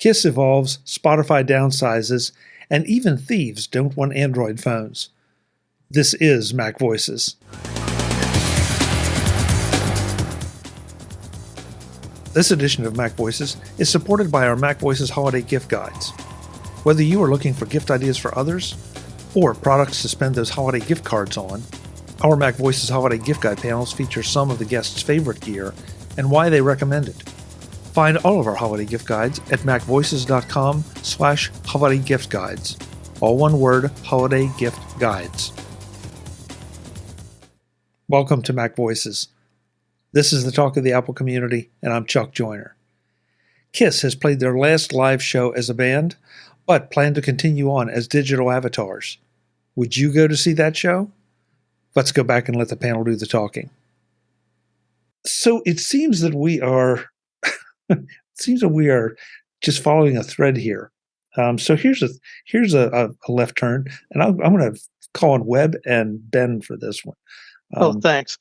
Kiss evolves, Spotify downsizes, and even thieves don't want Android phones. This is MacVoices. This edition of MacVoices is supported by our MacVoices holiday gift guides. Whether you are looking for gift ideas for others or products to spend those holiday gift cards on, our MacVoices holiday gift guide panels feature some of the guests' favorite gear and why they recommend it. Find all of our holiday gift guides at macvoices.com/holiday gift guides. All one word, holiday gift guides. Welcome to MacVoices. This is the talk of the Apple community, and I'm Chuck Joyner. Kiss has played their last live show as a band, but plan to continue on as digital avatars. Would you go to see that show? Let's go back and let the panel do the talking. So it seems that we are just following a thread here. So here's a left turn, and I'm going to call on Webb and Ben for this one. Thanks.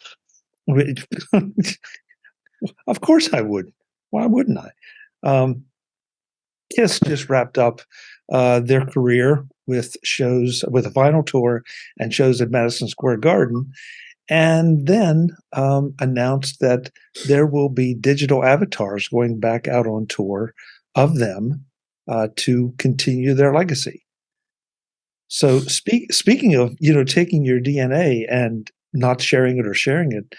Of course I would. Why wouldn't I? Kiss just wrapped up their career with shows, with a vinyl tour and shows at Madison Square Garden, and then announced that there will be digital avatars going back out on tour of them to continue their legacy. So speaking of, taking your DNA and not sharing it or sharing it,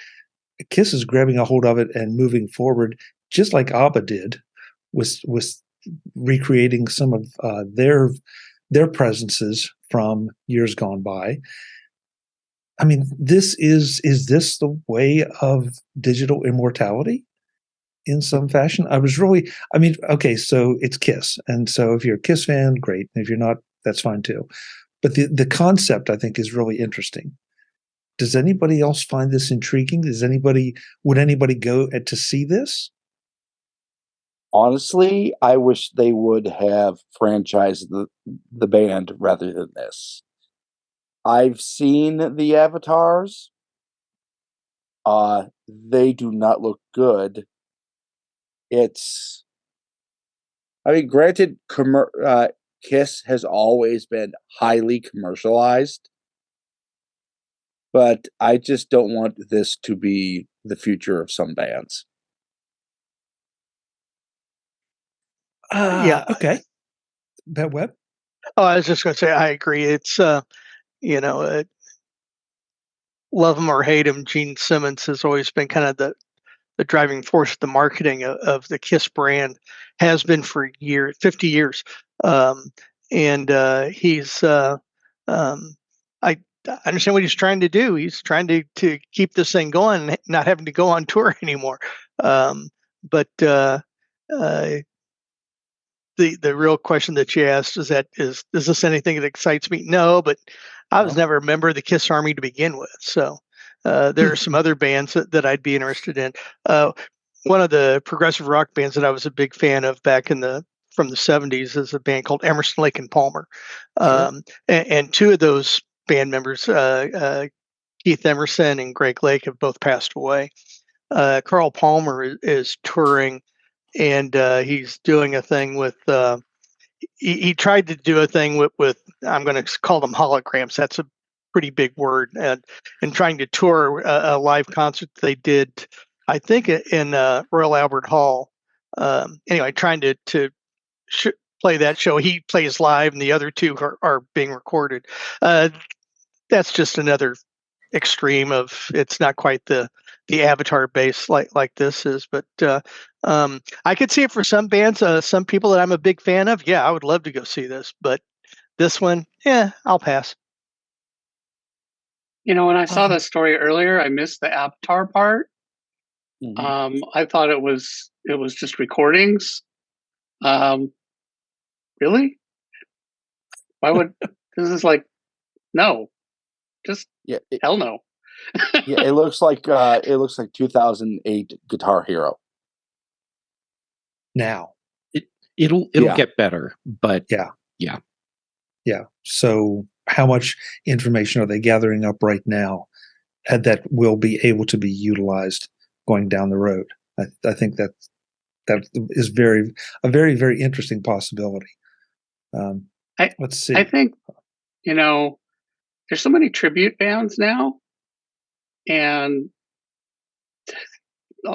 Kiss is grabbing a hold of it and moving forward, just like ABBA did, with recreating some of their presences from years gone by. I mean, is this the way of digital immortality in some fashion? Okay, so it's Kiss. And so if you're a Kiss fan, great. And if you're not, that's fine too. But the concept, I think, is really interesting. Does anybody else find this intriguing? Would anybody go to see this? Honestly, I wish they would have franchised the band rather than this. I've seen the avatars. They do not look good. Granted, Kiss has always been highly commercialized, but I just don't want this to be the future of some bands. Yeah. Okay. Bet Webb? Oh, I was just going to say, I agree. It's, love him or hate him, Gene Simmons has always been kind of the driving force of the marketing of the Kiss brand, has been for 50 years. He's, I understand what he's trying to do. He's trying to keep this thing going, not having to go on tour anymore. The real question that you asked is this anything that excites me? No, but I was never a member of the Kiss Army to begin with. So there are some other bands that I'd be interested in. One of the progressive rock bands that I was a big fan of back from the 70s is a band called Emerson, Lake and Palmer. Sure. And two of those band members, Keith Emerson and Greg Lake, have both passed away. Carl Palmer is touring, and he's doing a thing with he tried to do a thing with I'm going to call them holograms. That's a pretty big word, and trying to tour a live concert they did, I think, in Royal Albert Hall. Anyway, trying to play that show. He plays live, and the other two are being recorded. That's just another extreme of, it's not quite the avatar base like this is, but I could see it for some bands, some people that I'm a big fan of. Yeah, I would love to go see this, but this one, I'll pass. When I saw the story earlier, I missed the avatar part. Mm-hmm. I thought it was just recordings. Really? Why would this is like, no, just hell no. Yeah, it looks like 2008 Guitar Hero. Now it'll get better, but yeah. So how much information are they gathering up right now that will be able to be utilized going down the road? I think that is a very, very interesting possibility. Let's see. I think, there's so many tribute bands now, and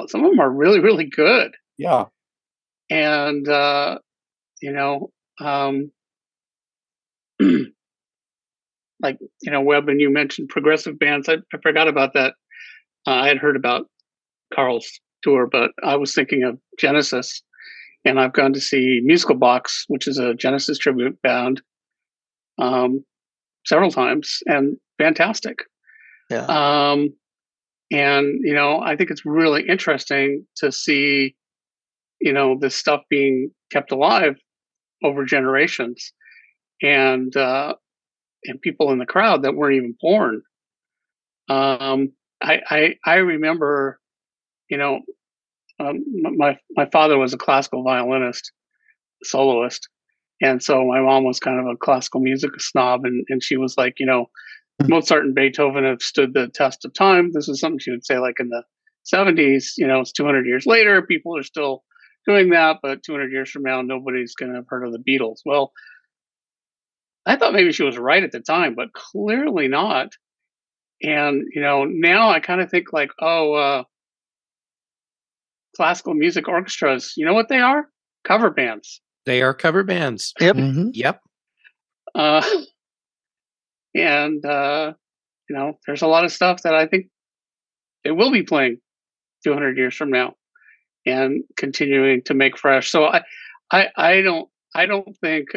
some of them are really, really good. Yeah. And, Webb, and you mentioned progressive bands. I forgot about that. I had heard about Carl's tour, but I was thinking of Genesis, and I've gone to see Musical Box, which is a Genesis tribute band, several times, and fantastic. Yeah. I think it's really interesting to see, this stuff being kept alive over generations, and people in the crowd that weren't even born. I remember, my father was a classical violinist, soloist, and so my mom was kind of a classical music snob, and she was like, Mozart and Beethoven have stood the test of time. This is something she would say, like in the 70s. It's 200 years later, people are still doing that, but 200 years from now, nobody's going to have heard of the Beatles. Well, I thought maybe she was right at the time, but clearly not. And now I kind of think like, classical music orchestras. You know what they are? Cover bands. They are cover bands. Yep. Mm-hmm. Yep. There's a lot of stuff that I think they will be playing 200 years from now and continuing to make fresh. So I don't think.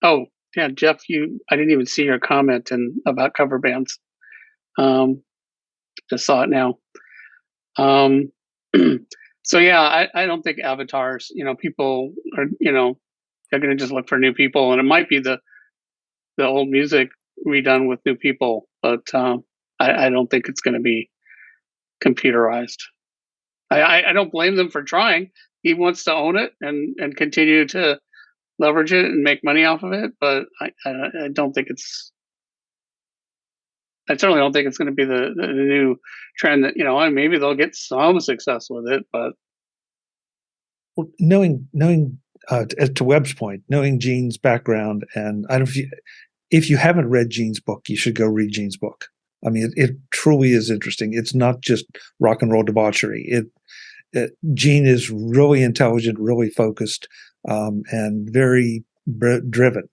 Oh yeah, Jeff, I didn't even see your comment about cover bands. Just saw it now. So yeah, I don't think avatars. People are they're going to just look for new people, and it might be the old music redone with new people, but I don't think it's going to be computerized. I don't blame them for trying. He wants to own it and continue to leverage it and make money off of it, but I don't think it's. I certainly don't think it's going to be the new trend that maybe they'll get some success with it, but knowing to Webb's point, knowing Gene's background, and I don't if you haven't read Gene's book, you should go read Gene's book. I mean, it truly is interesting. It's not just rock and roll debauchery. Gene is really intelligent, really focused, and very driven.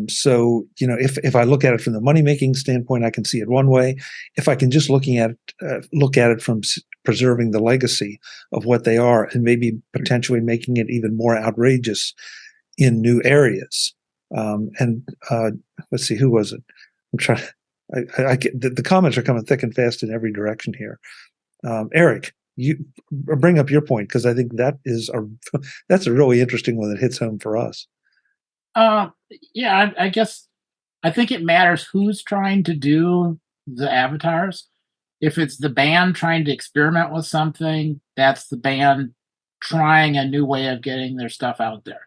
So, if I look at it from the money-making standpoint, I can see it one way. If I can just look at it from preserving the legacy of what they are and maybe potentially making it even more outrageous in new areas. Let's see, who was it? I'm trying. The comments are coming thick and fast in every direction here. Eric, you bring up your point, because I think that's a really interesting one that hits home for us. Yeah, I guess I think it matters who's trying to do the avatars. If it's the band trying to experiment with something, that's the band trying a new way of getting their stuff out there.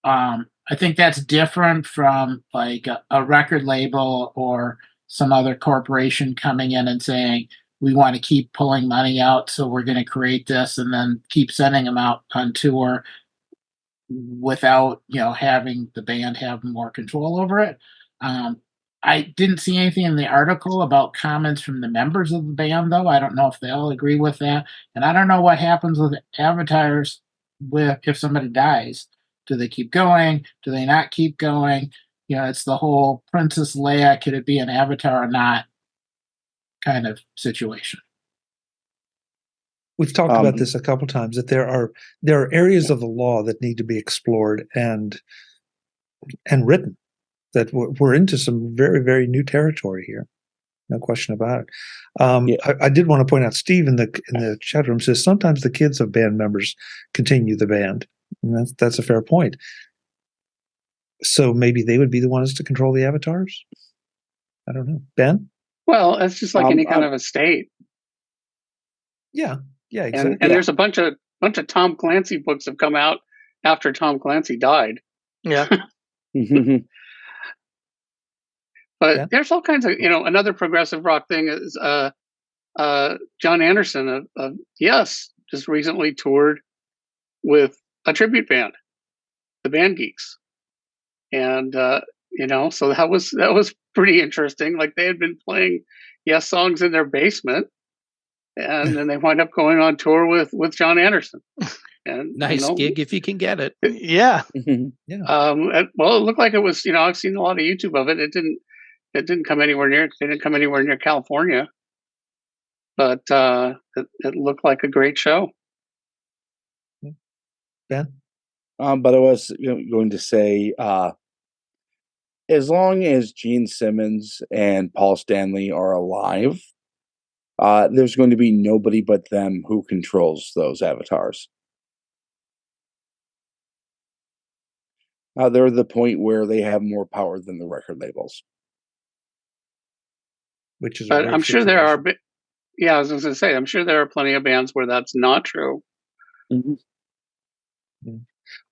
I think that's different from like a record label or some other corporation coming in and saying, we want to keep pulling money out, so we're going to create this and then keep sending them out on tour without having the band have more control over it. I didn't see anything in the article about comments from the members of the band, though. I don't know if they'll agree with that, and I don't know what happens with avatars if somebody dies. Do they keep going? Do they not keep going? It's the whole Princess Leia, could it be an avatar or not kind of situation. We've talked about this a couple times, that there are areas of the law that need to be explored and written. That we're into some very, very new territory here, no question about it. I did want to point out, Steve in the chat room says sometimes the kids of band members continue the band, and that's a fair point. So maybe they would be the ones to control the avatars. I don't know, Ben. Well, it's just like any kind of estate. Yeah. Yeah, exactly. And there's a bunch of Tom Clancy books have come out after Tom Clancy died. Yeah. But there's all kinds of, another progressive rock thing is John Anderson of Yes just recently toured with a tribute band, the Band Geeks, and so that was pretty interesting. Like, they had been playing Yes songs in their basement, and then they wind up going on tour with John Anderson. And nice gig if you can get it. Yeah. Well, it looked like it was. I've seen a lot of YouTube of it. It didn't come anywhere near. They didn't come anywhere near California, but it looked like a great show. Ben? But I was going to say, as long as Gene Simmons and Paul Stanley are alive, there's going to be nobody but them who controls those avatars. They're at the point where they have more power than the record labels. Which is, but I'm sure there are. Yeah, I was going to say, I'm sure there are plenty of bands where that's not true. Mm-hmm. Yeah.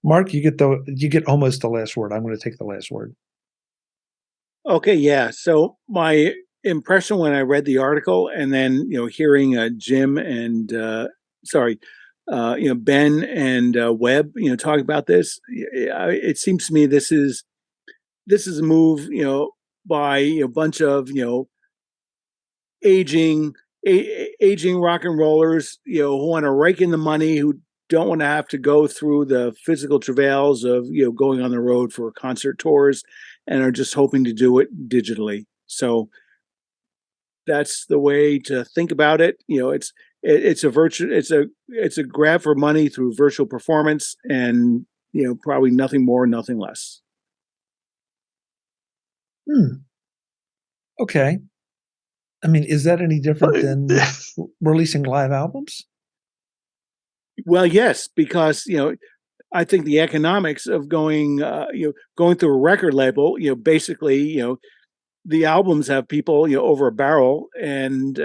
Mark, you get almost the last word. I'm going to take the last word. Okay, yeah. So my impression when I read the article, and then hearing Jim and Ben and Webb talk about this, it seems to me this is a move by a bunch of aging rock and rollers who want to rake in the money, who don't want to have to go through the physical travails of going on the road for concert tours, and are just hoping to do it digitally. So that's the way to think about it. It's a grab for money through virtual performance, and probably nothing more, nothing less. Okay. I mean, is that any different than releasing live albums? Well, yes, because I think the economics of going through a record label, basically, the albums have people over a barrel, and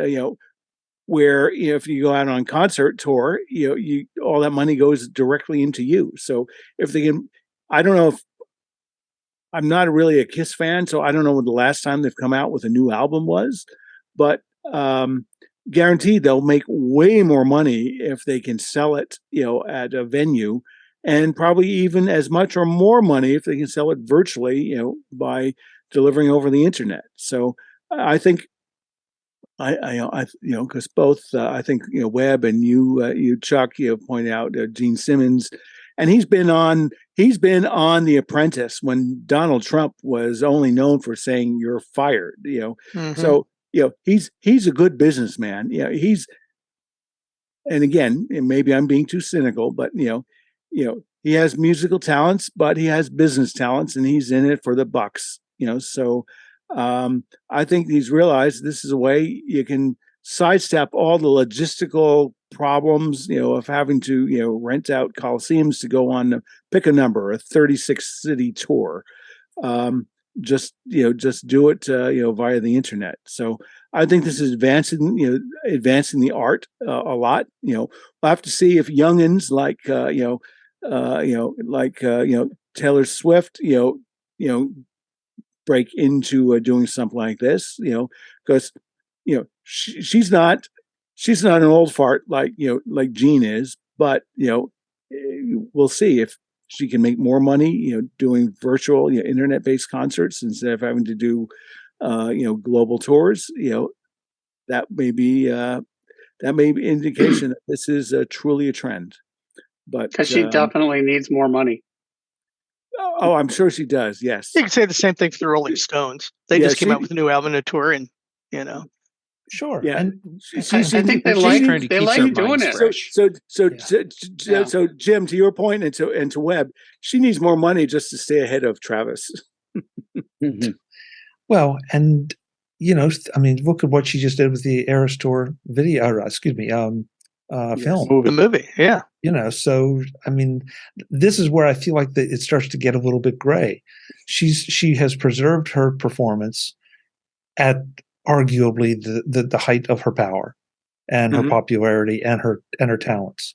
where if you go out on concert tour, you all that money goes directly into you. So if they can, I don't know if I'm not really a Kiss fan, so I don't know when the last time they've come out with a new album was, but guaranteed they'll make way more money if they can sell it, at a venue, and probably even as much or more money if they can sell it virtually, by delivering over the internet. So I think because both I think Webb and you Chuck point out Gene Simmons, and he's been on The Apprentice when Donald Trump was only known for saying you're fired. Mm-hmm. So he's a good businessman. And again, maybe I'm being too cynical, but he has musical talents, but he has business talents, and he's in it for the bucks. So I think he's realized this is a way you can sidestep all the logistical problems, of having to rent out coliseums to go on, pick a number, a 36 city tour. Just do it via the internet. So I think this is advancing the art a lot. We'll have to see if youngins like Taylor Swift break into doing something like this, because she's not an old fart like Gene is, but we'll see if she can make more money, doing virtual, internet-based concerts instead of having to do, global tours. That may be indication that this is truly a trend. But because she definitely needs more money. Oh, I'm sure she does. Yes, you can say the same thing for the Rolling Stones. They just came out with a new album and a tour, and Sure. Yeah, and I think they like doing it. So Jim, to your point, and to Webb, she needs more money just to stay ahead of Travis. Well, and I mean, look at what she just did with the Eras Tour video. Film. The movie, yeah. So I mean, this is where I feel like it starts to get a little bit gray. She has preserved her performance at arguably the height of her power and her popularity and her talents.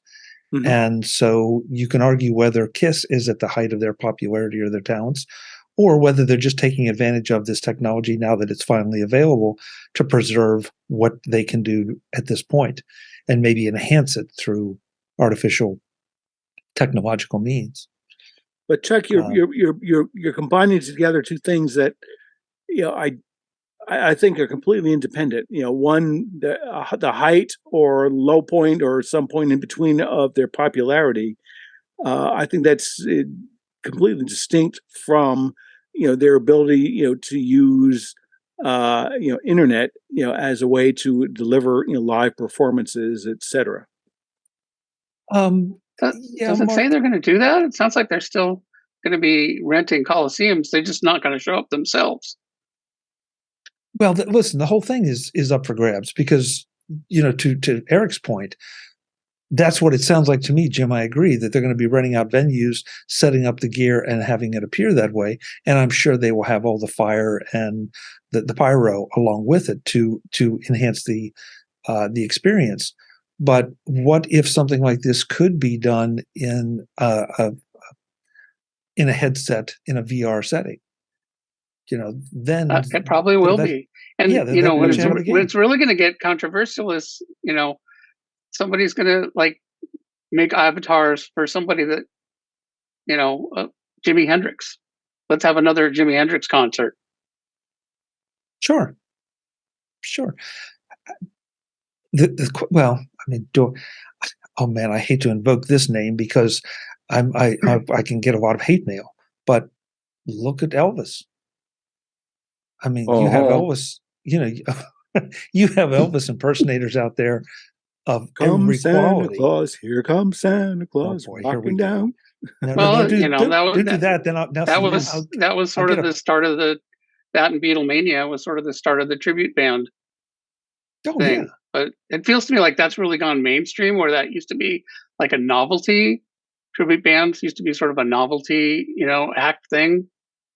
Mm-hmm. And so you can argue whether Kiss is at the height of their popularity or their talents, or whether they're just taking advantage of this technology now that it's finally available to preserve what they can do at this point and maybe enhance it through artificial technological means. But Chuck, you're combining together two things that I think are completely independent. One, the height or low point or some point in between of their popularity. I think that's completely distinct from their ability to use internet as a way to deliver live performances, etc. Does it say they're going to do that? It sounds like they're still going to be renting coliseums. They're just not going to show up themselves. Well, listen, the whole thing is up for grabs because, to Eric's point, that's what it sounds like to me, Jim. I agree that they're going to be renting out venues, setting up the gear, and having it appear that way. And I'm sure they will have all the fire and the pyro along with it to enhance the experience. But what if something like this could be done in a headset in a VR setting? Then it probably will be. And when it's really going to get controversial is somebody's going to make avatars for somebody that Jimi Hendrix. Let's have another Jimi Hendrix concert. Sure. Oh man, I hate to invoke this name because I can get a lot of hate mail. But look at Elvis. I mean, you have Elvis. You have Elvis impersonators out there of every quality. Claus, here comes Santa Claus, walking down. Don't do that. That was sort of the start of that and Beatlemania was sort of the start of the tribute band thing. Yeah. But it feels to me like that's really gone mainstream, where that used to be like a novelty. Tribute bands used to be sort of a novelty, act thing.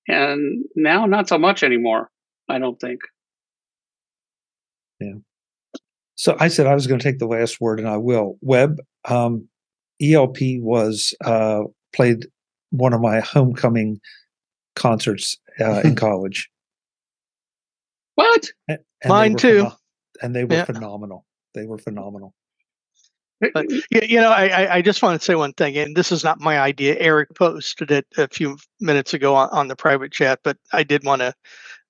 And now not so much anymore, I don't think. Yeah. So I said I was going to take the last word, and I will. Web, ELP was played one of my homecoming concerts in college. What? And mine too. And they were phenomenal. They were phenomenal. But, I just want to say one thing, and this is not my idea. Eric posted it a few minutes ago on the private chat, but I did want to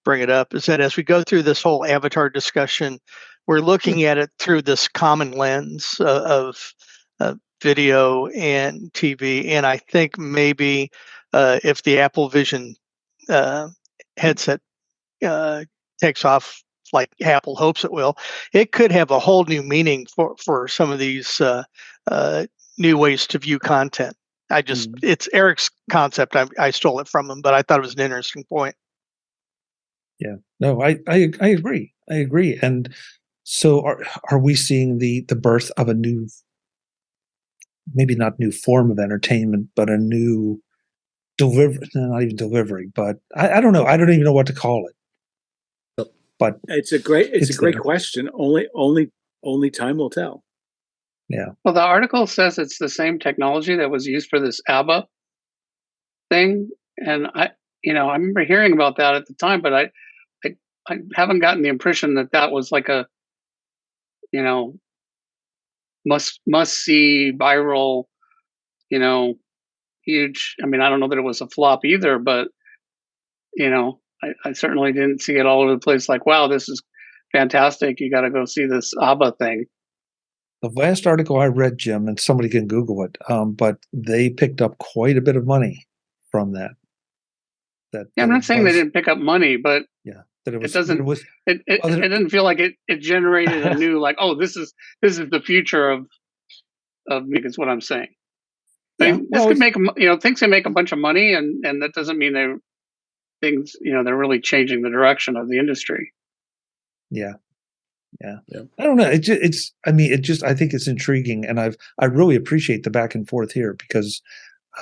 bring it up, is that as we go through this whole avatar discussion, we're looking at it through this common lens of video and TV. And I think maybe if the Apple Vision headset takes off like Apple hopes it will, it could have a whole new meaning for some of these new ways to view content. It's Eric's concept. I stole it from him, but I thought it was an interesting point. Yeah, no, I agree. I agree. And so are we seeing the birth of a new, maybe not new form of entertainment, but a new delivery, not even delivery, but I don't know. I don't even know what to call it. But it's a great question. Only time will tell. Yeah. Well, the article says it's the same technology that was used for this ABBA thing, and I remember hearing about that at the time, but I haven't gotten the impression that was like a must see viral, huge. I mean, I don't know that it was a flop either, but I certainly didn't see it all over the place. Like, wow, this is fantastic! You got to go see this ABBA thing. The last article I read, Jim, and somebody can Google it, but they picked up quite a bit of money from that. I'm not saying they didn't pick up money, but that it doesn't feel like it generated a new this is the future of music. Is what I'm saying. I mean, this could make things can make a bunch of money, and that doesn't mean they're really changing the direction of the industry. Yeah. I don't know. I think it's intriguing, and I really appreciate the back and forth here because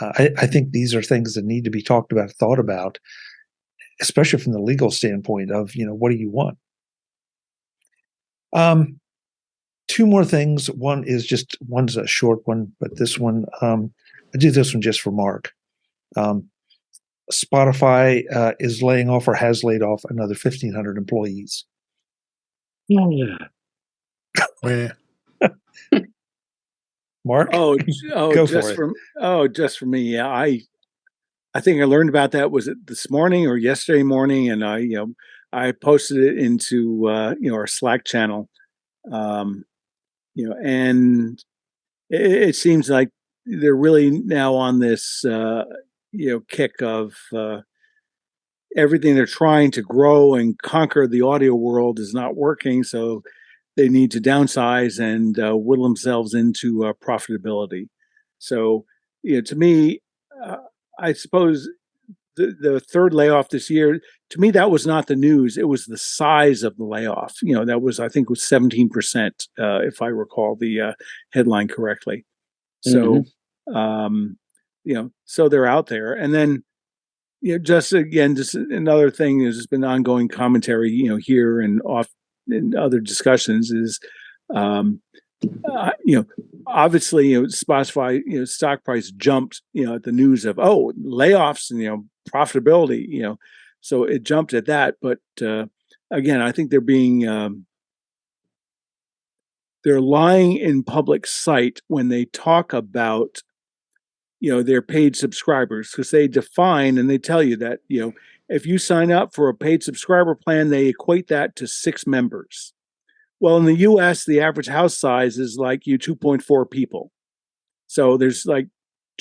I think these are things that need to be talked about, thought about, especially from the legal standpoint of what do you want. Two more things. One's a short one, but this one I do this one just for Mark. Spotify is laying off or has laid off another 1,500 employees. Yeah. Mark? Oh, Go for it. Just for me. Yeah, I think I learned about that, was it this morning or yesterday morning, and I posted it into our Slack channel. And it seems like they're really now on this kick of everything they're trying to grow and conquer the audio world is not working, so they need to downsize and whittle themselves into profitability. So, to me, I suppose the third layoff this year, to me, that was not the news. It was the size of the layoff. That was, I think, was 17%, if I recall the headline correctly. So, so they're out there. And then, just another thing, there's been ongoing commentary, here and off in other discussions is, obviously, Spotify, stock price jumped, at the news of, layoffs and, profitability, so it jumped at that. But again, I think they're lying in public sight when they talk about, their paid subscribers, because they define and they tell you that, if you sign up for a paid subscriber plan, they equate that to 6 members. Well, in the US, the average house size is like 2.4 people. So there's like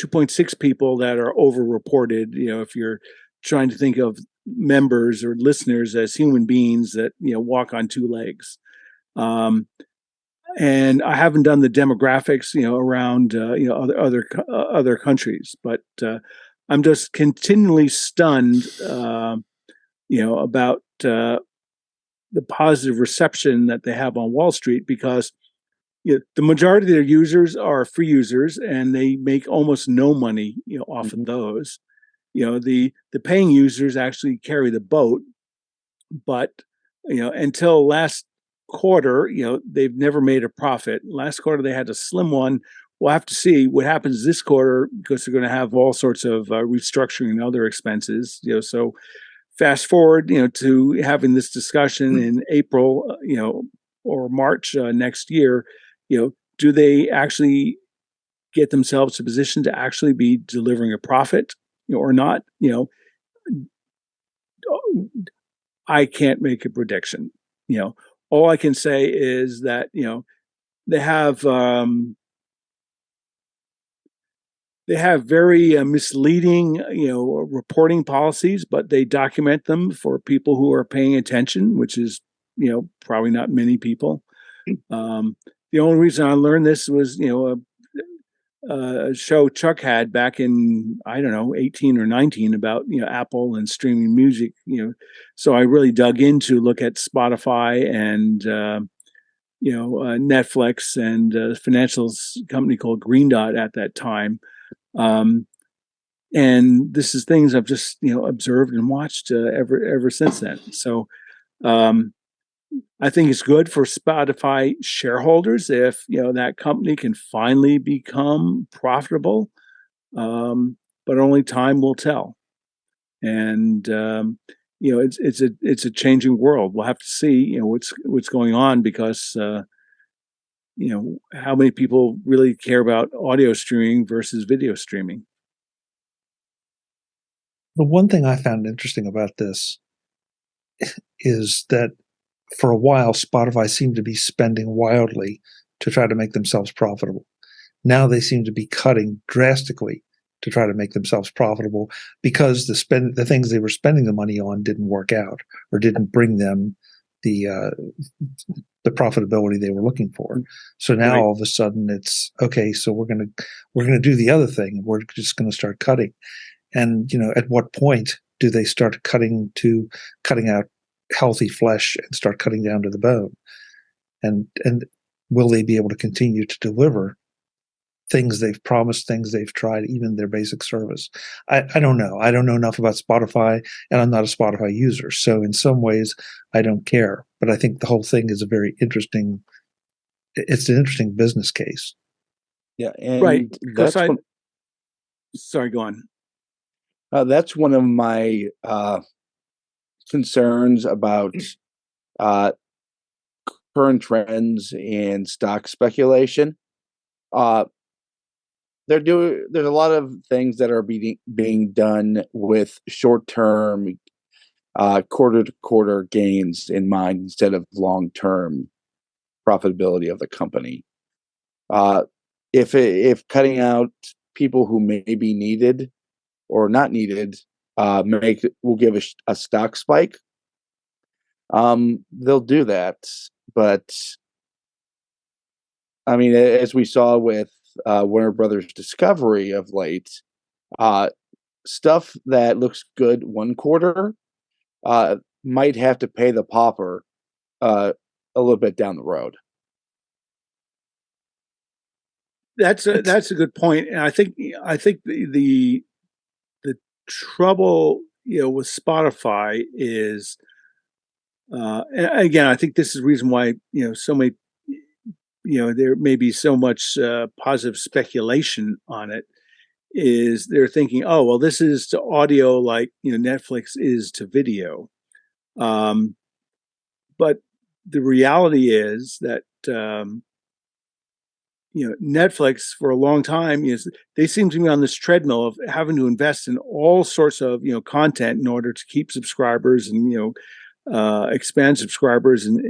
2.6 people that are overreported, if you're trying to think of members or listeners as human beings that, walk on 2 legs. And I haven't done the demographics, around, other countries, but I'm just continually stunned, about the positive reception that they have on Wall Street, because the majority of their users are free users and they make almost no money, off of those. The paying users actually carry the boat, but until last quarter, they've never made a profit. Last quarter they had a slim one. We'll have to see what happens this quarter, because they're going to have all sorts of restructuring and other expenses. So fast forward, to having this discussion in April, or March next year. Do they actually get themselves to a position to actually be delivering a profit, or not? I can't make a prediction. All I can say is that they have very misleading reporting policies, but they document them for people who are paying attention, which is probably not many people. The only reason I learned this was a show Chuck had back in, I don't know, 18 or 19, about Apple and streaming music. So I really dug into look at Spotify and Netflix and a financial company called Green Dot at that time. And this is things I've just observed and watched ever since then. So I think it's good for Spotify shareholders if that company can finally become profitable, but only time will tell. And it's a changing world. We'll have to see what's going on, because how many people really care about audio streaming versus video streaming. The one thing I found interesting about this is that for a while, Spotify seemed to be spending wildly to try to make themselves profitable. Now they seem to be cutting drastically to try to make themselves profitable, because the things they were spending the money on didn't work out or didn't bring them the profitability they were looking for. So now all of a sudden it's okay. So we're gonna do the other thing. We're just going to start cutting. And at what point do they start cutting out healthy flesh and start cutting down to the bone? And will they be able to continue to deliver things they've promised, things they've tried, even their basic service? I don't know. I don't know enough about Spotify, and I'm not a Spotify user. So in some ways, I don't care. But I think the whole thing is it's an interesting business case. Yeah. And sorry, go on. That's one of my concerns about current trends in stock speculation. there's a lot of things that are being done with short-term, quarter-to-quarter gains in mind instead of long-term profitability of the company. If cutting out people who may be needed or not needed will give a stock spike, they'll do that. But I mean, as we saw with Warner Brothers Discovery of late, stuff that looks good one quarter might have to pay the pauper a little bit down the road. That's a good point, and I think the trouble with Spotify is, and again, I think this is the reason why so many there may be so much positive speculation on it. Is they're thinking, oh well, this is to audio like Netflix is to video, but the reality is that Netflix for a long time they seem to be on this treadmill of having to invest in all sorts of content in order to keep subscribers and expand subscribers and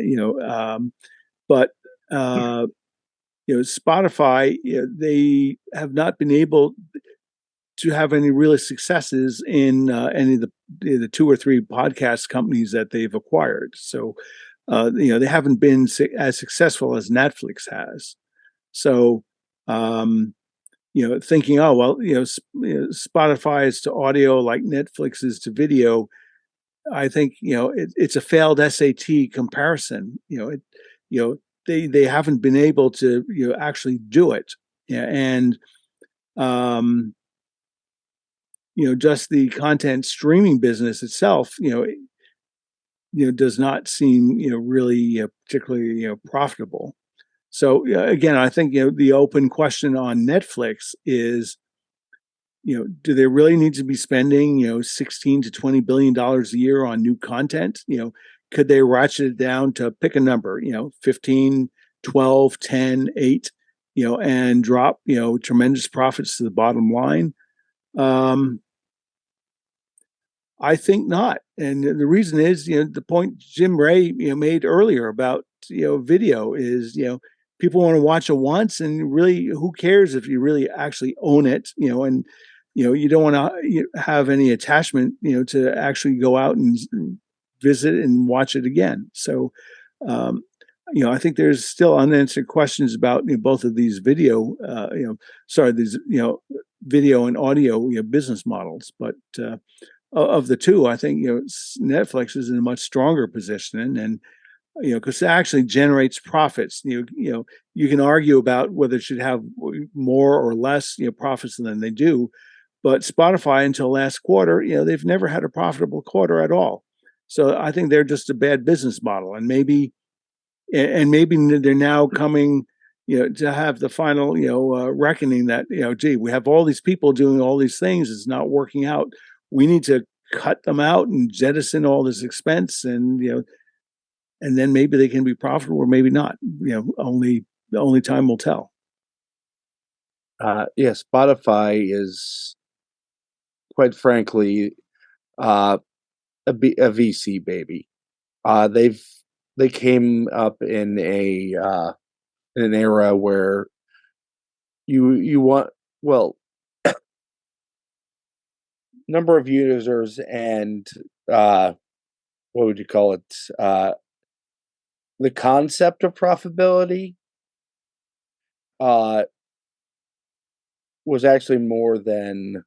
but Spotify they have not been able to have any really successes in any of the 2 or 3 podcast companies that they've acquired. So they haven't been as successful as Netflix has. So, thinking, oh, well, Spotify is to audio like Netflix is to video. I think, it's a failed SAT comparison. They haven't been able to, actually do it. Yeah. And, just the content streaming business itself, does not seem, really particularly, profitable. So again, I think the open question on Netflix is, do they really need to be spending $16 to $20 billion a year on new content? Could they ratchet it down to pick a number, 15, 12, 10, 8, and drop tremendous profits to the bottom line? I think not, and the reason is the point Jim Ray made earlier about video is people want to watch it once, and really, who cares if you really actually own it, and you don't want to have any attachment, to actually go out and visit and watch it again. So, I think there's still unanswered questions about both of these video, video and audio business models. But of the two, I think Netflix is in a much stronger position, and because it actually generates profits. You can argue about whether it should have more or less profits than they do, but Spotify until last quarter, they've never had a profitable quarter at all. So I think they're just a bad business model, and maybe they're now coming to have the final reckoning that gee, we have all these people doing all these things, it's not working out. We need to cut them out and jettison all this expense, and and then maybe they can be profitable, or maybe not. Only time will tell. Spotify is, quite frankly, a VC baby. They came up in an era where you want number of users and what would you call it? The concept of profitability was actually more than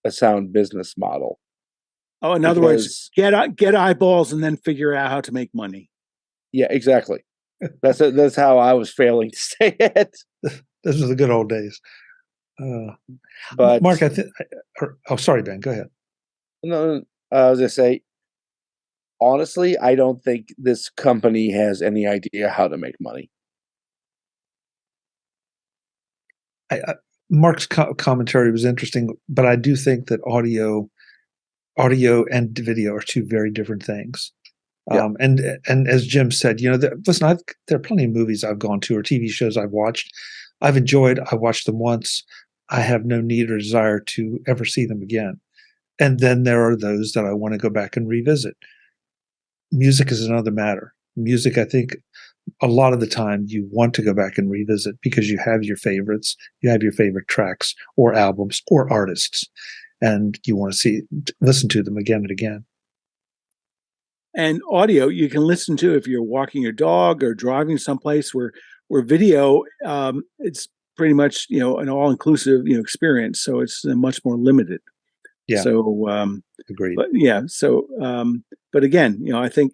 a sound business model. Oh, in other words, get eyeballs and then figure out how to make money. Yeah, exactly. That's how I was failing to say it. Those are the good old days. But Mark, sorry, Ben, go ahead. No, I was gonna say, honestly, I don't think this company has any idea how to make money. Mark's commentary was interesting, but I do think that audio and video are two very different things. Yeah. And as Jim said, listen, there are plenty of movies I've gone to or TV shows I've watched I've enjoyed. I watched them once. I have no need or desire to ever see them again. And then there are those that I want to go back and revisit. Music is another matter. Music, I think, a lot of the time you want to go back and revisit because you have your favorites, you have your favorite tracks or albums or artists, and you want to listen to them again and again. And audio you can listen to if you're walking your dog or driving someplace where video, it's pretty much, an all-inclusive, experience. So it's much more limited. Yeah. So, agreed. But yeah. So, but again, I think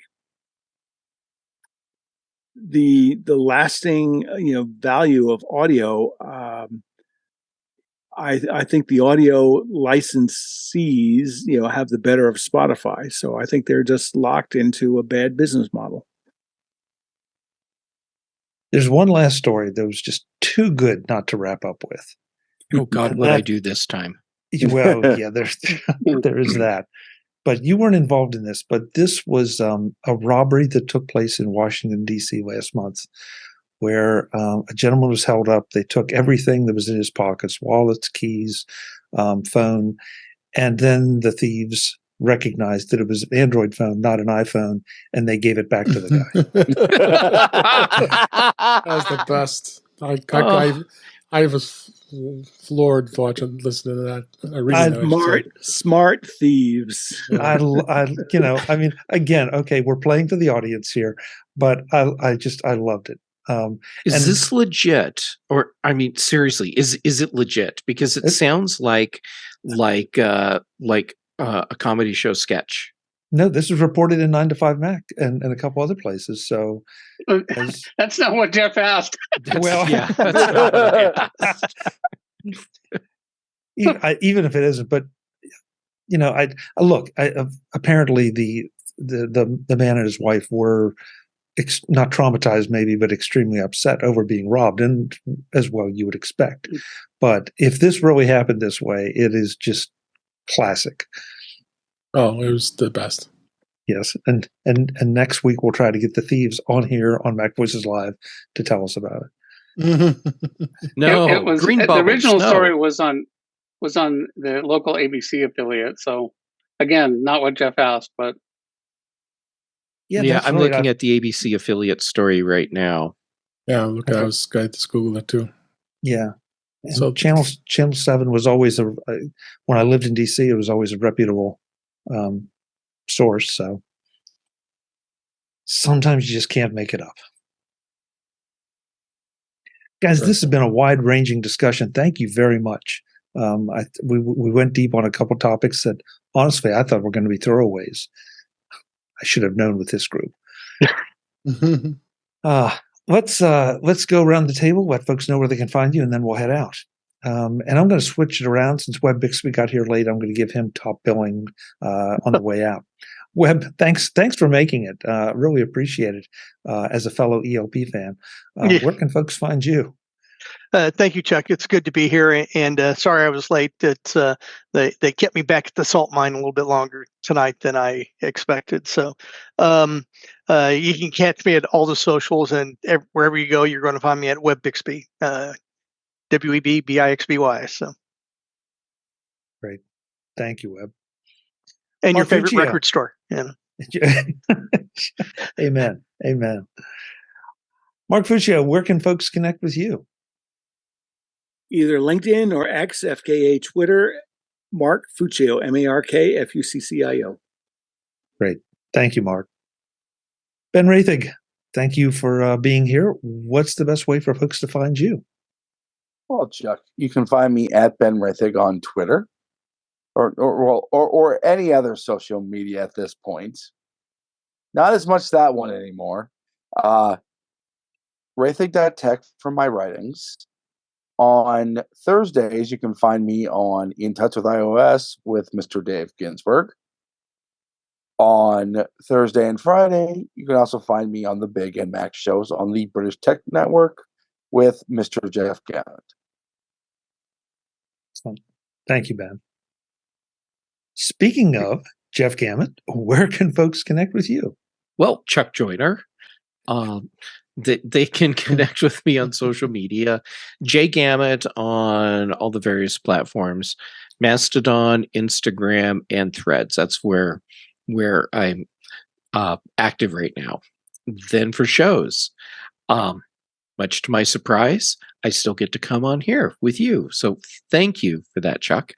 the lasting, value of audio, I think the audio licensees, have the better of Spotify. So I think they're just locked into a bad business model. There's one last story that was just too good not to wrap up with. Oh God, what I do this time? Well, yeah, there is that. But you weren't involved in this. But this was a robbery that took place in Washington, D.C. last month, where a gentleman was held up. They took everything that was in his pockets, wallets, keys, phone, and then the thieves recognized that it was an Android phone, not an iPhone, and they gave it back to the guy. That was the best. I was floored listening to that. Smart thieves. I mean, again, okay, we're playing to the audience here, but I loved it. Is this legit? Or I mean, seriously, is it legit? Because it sounds like a comedy show sketch. No, this was reported in 9 to 5 Mac and a couple other places. So that's not what Jeff asked. Well, yeah, even if it isn't, but apparently the man and his wife were not traumatized, maybe, but extremely upset over being robbed, and as well you would expect. But if this really happened this way, it is just classic. Oh, it was the best. Yes, and next week we'll try to get the thieves on here on MacVoices Live to tell us about it. No, it was Green the Bubbles, original story was on the local ABC affiliate. So again, not what Jeff asked, but yeah, I'm right. looking at the ABC affiliate story right now. Yeah, look, I was going to Google it too. Yeah. And so Channel 7 was always when I lived in DC, it was always a reputable source. So sometimes you just can't make it up. Guys, this has been a wide-ranging discussion. Thank you very much. We went deep on a couple topics that, honestly, I thought were going to be throwaways. I should have known with this group. Let's go around the table, let folks know where they can find you, and then we'll head out. And I'm going to switch it around since Web Bixby got here late. I'm going to give him top billing on the way out. Web, thanks for making it. Really appreciate it as a fellow ELP fan. Where can folks find you? Thank you, Chuck. It's good to be here. And sorry I was late. They kept me back at the salt mine a little bit longer tonight than I expected. So you can catch me at all the socials, and wherever you go, you're going to find me at Web Bixby, WEBBIXBY. So great. Thank you, Web. And Mark your favorite Fuccio. record store. Yeah. Amen. Mark Fuccio, where can folks connect with you? Either LinkedIn or X, FKA Twitter, Mark Fuccio, MarkFuccio. Great. Thank you, Mark. Ben Roethig, thank you for being here. What's the best way for folks to find you? Well, Chuck, you can find me at Ben Roethig on Twitter or any other social media at this point. Not as much that one anymore. Roethig.tech for my writings. On Thursdays, you can find me on In Touch with iOS with Mr. Dave Ginsburg. On Thursday and Friday, you can also find me on the Big and Mac shows on the British Tech Network with Mr. Jeff Gamet. Thank you, Ben. Speaking of Jeff Gamet, where can folks connect with you? Well, Chuck Joyner. They can connect with me on social media. Gamet on all the various platforms, Mastodon, Instagram, and Threads. That's where I'm active right now. Then for shows, much to my surprise, I still get to come on here with you. So thank you for that, Chuck.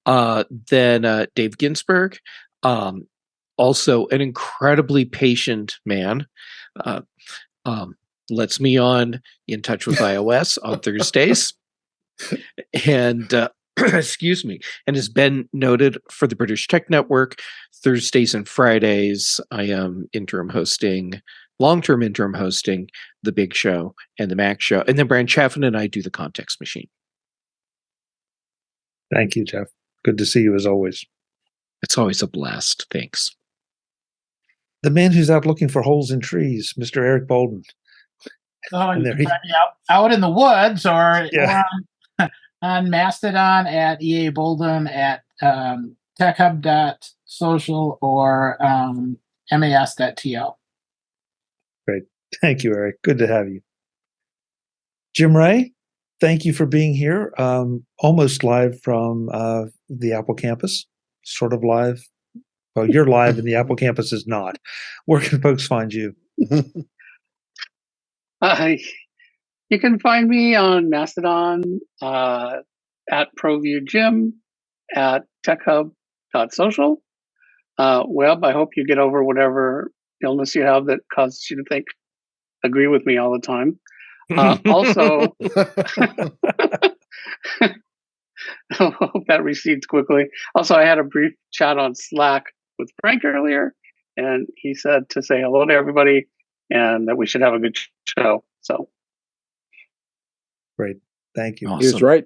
Then Dave Ginsburg, also an incredibly patient man, lets me on In Touch with iOS on Thursdays. And excuse me, and has been noted for the British Tech Network Thursdays and Fridays. I am long-term interim hosting The Big Show and The Mac Show. And then Brian Chaffin and I do The Context Machine. Thank you, Jeff. Good to see you as always. It's always a blast. Thanks. The man who's out looking for holes in trees, Mr. Eric Bolden. Oh, you can find me out in the woods or on Mastodon at EA Bolden, at techhub.social or mas.tl. Great. Thank you, Eric. Good to have you. Jim Ray, thank you for being here. Almost live from the Apple campus, sort of live. Well, you're live and the Apple campus is not. Where can folks find you? You can find me on Mastodon at ProViewJim, at techhub.social. Web, I hope you get over whatever illness you have that causes you to agree with me all the time. Also, I hope that recedes quickly. Also, I had a brief chat on Slack with Frank earlier, and he said to say hello to everybody and that we should have a good show. So, great. Thank you. Awesome. He was right.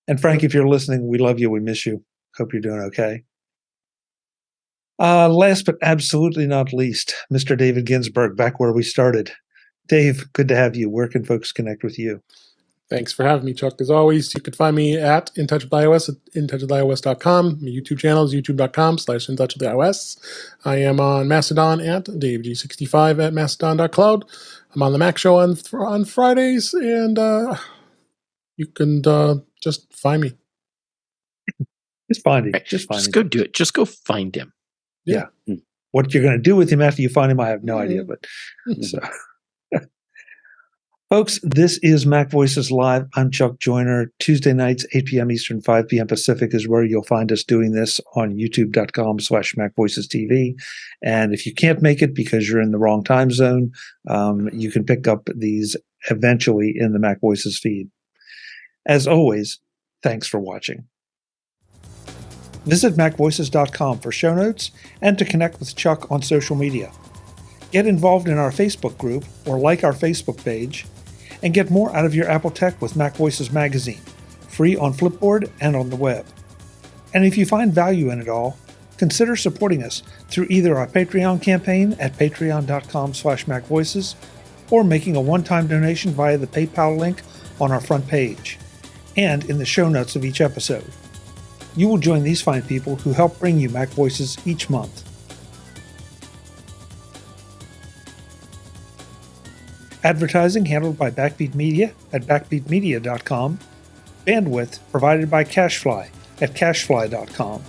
And Frank, if you're listening, we love you. We miss you. Hope you're doing okay. Last but absolutely not least, Mr. David Ginsburg, back where we started. Dave, good to have you. Where can folks connect with you? Thanks for having me, Chuck. As always, you can find me at In Touch with iOS at intouchwithios.com. My YouTube channel is youtube.com/intouchwithios. I am on Mastodon at DaveG65 at mastodon.cloud. I'm on the Mac Show on Fridays, and you can just find me. Just find him. Just go do it. Just go find him. Yeah. What you're going to do with him after you find him, I have no idea. But so. Folks, this is Mac Voices Live. I'm Chuck Joyner. Tuesday nights, 8 p.m. Eastern, 5 p.m. Pacific is where you'll find us doing this on youtube.com/MacVoicesTV. And if you can't make it because you're in the wrong time zone, you can pick up these eventually in the Mac Voices feed. As always, thanks for watching. Visit MacVoices.com for show notes and to connect with Chuck on social media. Get involved in our Facebook group or like our Facebook page, and get more out of your Apple tech with Mac Voices Magazine, free on Flipboard and on the web. And if you find value in it all, consider supporting us through either our Patreon campaign at patreon.com/MacVoices or making a one-time donation via the PayPal link on our front page and in the show notes of each episode. You will join these fine people who help bring you Mac Voices each month. Advertising handled by Backbeat Media at backbeatmedia.com. Bandwidth provided by CashFly at cashfly.com.